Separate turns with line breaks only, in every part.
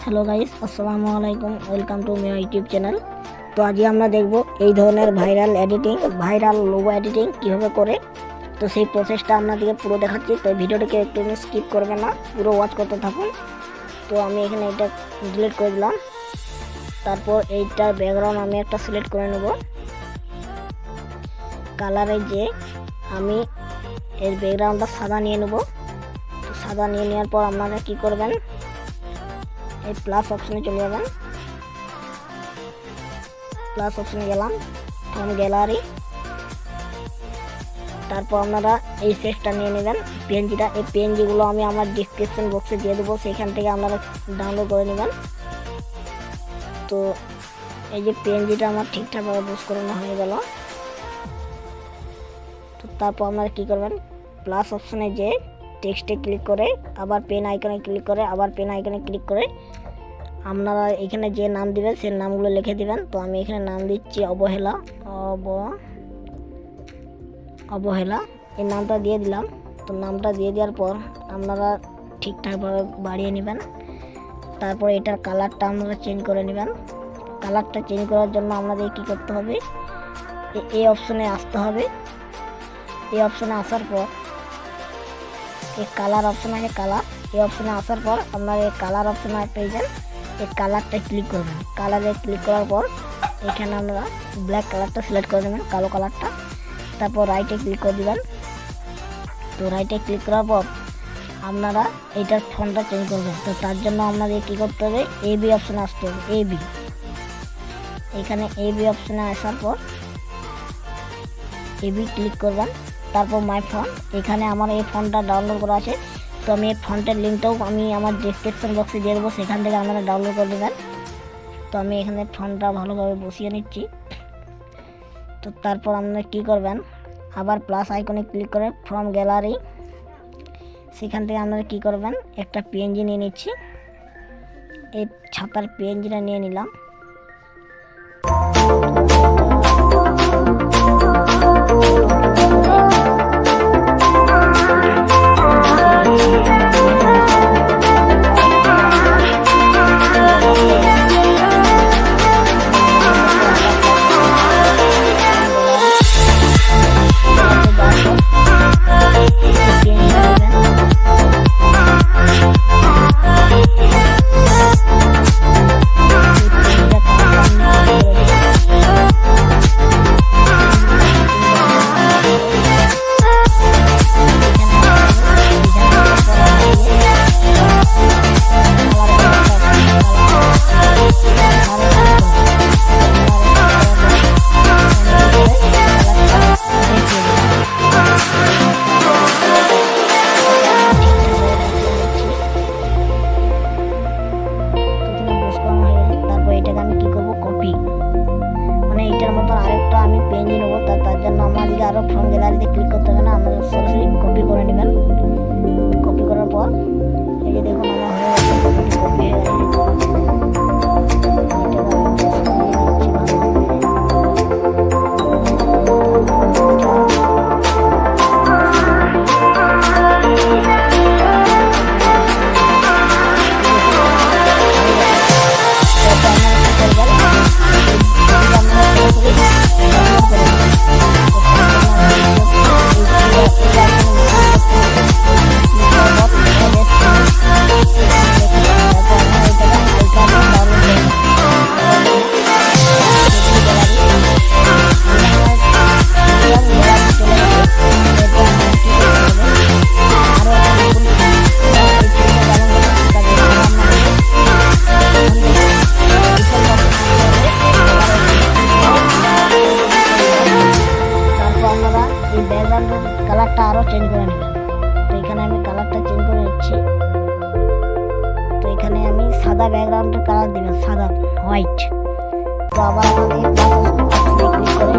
Hello guys, আসসালামু আলাইকুম। Welcome to my YouTube channel. তো আজকে আমরা দেখব এই ধরনের ভাইরাল লোগো এডিটিং কিভাবে করে। তো সেই প্রসেসটা আপনাদেরকে পুরো দেখাচ্ছি। তো ভিডিওটাকে একটু স্কিপ করবেন না, পুরো ওয়াচ করতে থাকুন। তো আমি এখানে এটা ডিলিট করে দিলাম। তারপর এইটার ব্যাকগ্রাউন্ড আমি একটা সিলেক্ট করে নেব। কালারে যে আমি এর ব্যাকগ্রাউন্ডটা সাদা নিয়ে নেব। তো সাদা নিয়ে নেওয়ার পর আপনারা কি করবেন, এই প্লাস অপশনে চলে যাবেন। প্লাস অপশনে গেলাম, ফ্রম গ্যালারি। তারপর আপনারা এই সেটটা নিয়ে নেবেন, পিএনজিটা। এই পিএনজিগুলো আমি আমার ডিসক্রিপশন বক্সে দিয়ে দেবো, সেখান থেকে আপনারা ডাউনলোড করে নেবেন। তো এই যে পিএনজিটা আমার ঠিকঠাকভাবে বুঝ করানো হয়ে গেল। তো তারপর আপনারা কী করবেন, প্লাস অপশনে যে টেক্সটে ক্লিক করে, আবার পেন আইকনে ক্লিক করে, আবার পেন আইকনে ক্লিক করে আপনারা এখানে যে নাম দিবেন সেই নামগুলো লিখে দিবেন। তো আমি এখানে নাম দিচ্ছি অবহেলা। এই নামটা দিয়ে দিলাম। তো নামটা দিয়ে দেওয়ার পর আপনারা ঠিকঠাকভাবে বাড়িয়ে নেবেন। তারপর এটার কালারটা আপনারা চেঞ্জ করে নেবেন। কালারটা চেঞ্জ করার জন্য আপনাদের কী করতে হবে, এই অপশনে আসতে হবে। এই অপশনে আসার পর এই কালার অপশন আছে, কালার। এই অপশনে আসার পর আপনার এই কালার অপশনে পেয়ে যান। এই কালারটা ক্লিক করবেন। কালারে ক্লিক করার পর এখানে আমরা ব্ল্যাক কালারটা সিলেক্ট করে নেবেন, কালো কালারটা। তারপর রাইটে ক্লিক করে দেবেন। তো রাইটে ক্লিক করার পর আপনারা এইটার ফন্টটা চেঞ্জ করবেন। তো তার জন্য আপনাদের কী করতে হবে, এবি অপশনে আসতে হবে। এখানে এবি অপশনে আসার পর এবি ক্লিক করবেন। তারপর মাই ফন্ট, এখানে আমার এই ফন্টটা ডাউনলোড করা আছে। তো আমি এই ফন্টের লিঙ্কটাও আমি আমার ডেসক্রিপশন বক্সে দিয়ে দেবো, সেখান থেকে আপনারা ডাউনলোড করে দেবেন। তো আমি এখানে ফন্টটা ভালোভাবে বসিয়ে নিচ্ছি। তো তারপর আপনারা কী করবেন, আবার প্লাস আইকনে ক্লিক করে ফ্রম গ্যালারি, সেখান থেকে আপনারা কী করবেন, একটা পিএনজি নিয়ে নিচ্ছি। এই ছাতার পিএনজিটা নিয়ে নিলাম। এটাকে আমি কী করবো, কপি, মানে এটার মতো আরেকটা আমি পেনজি নেবো। তার জন্য আমাদেরকে আরও ফ্রম গ্যালারিতে ক্লিক করতে হবে না, আপনারা সরাসরি কপি করে নেবেন। কপি করার পর এই যে দেখুন আমার হয়ে গেছে, কপি হয়ে গেছে। কালারটা আরও চেঞ্জ করে নেবেন। তো এখানে আমি কালারটা চেঞ্জ করে নিচ্ছি। তো এখানে আমি সাদা ব্যাকগ্রাউন্ডের কালার দেবেন, সাদা হোয়াইট। তো আবার আমাদের ক্লিক করে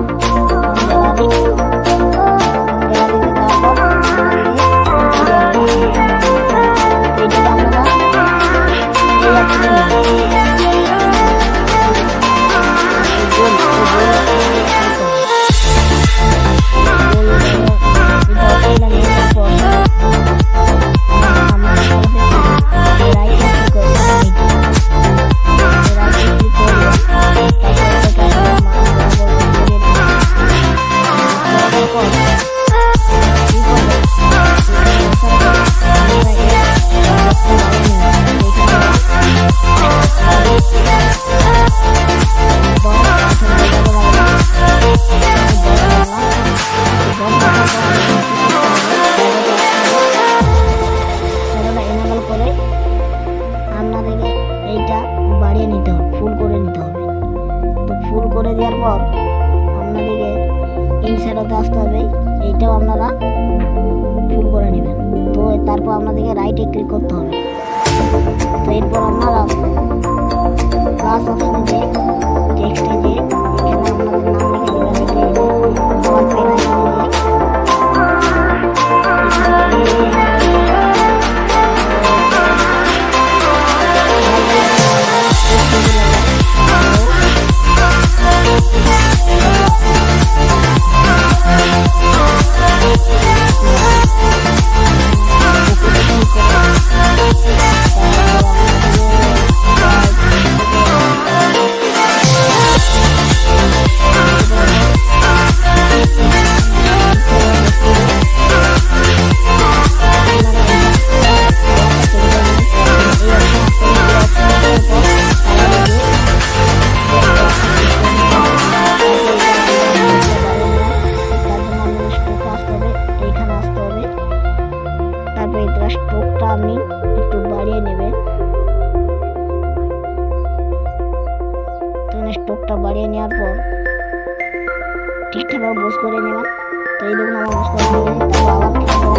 ভিতরেতে আসতে হবে, এইটাও আপনারা ফুল করে নেবেন। তো তারপর আপনাদেরকে রাইটে ক্লিক করতে হবে। তো এরপর আপনারা প্লাস অপশনে যে টেক্সটে যে এখানে আপনাদের নাম লিখে দেবেন। লিখে আবার পেন আইকনে স্ট্রোকটা আপনি একটু বাড়িয়ে নেবেন। তো স্ট্রোকটা বাড়িয়ে নেওয়ার পর ঠিকঠাকভাবে বস করে নেবেন। তো এই দেখুন আমার বস করে নিয়ে তারপর আবার ক্লিক করে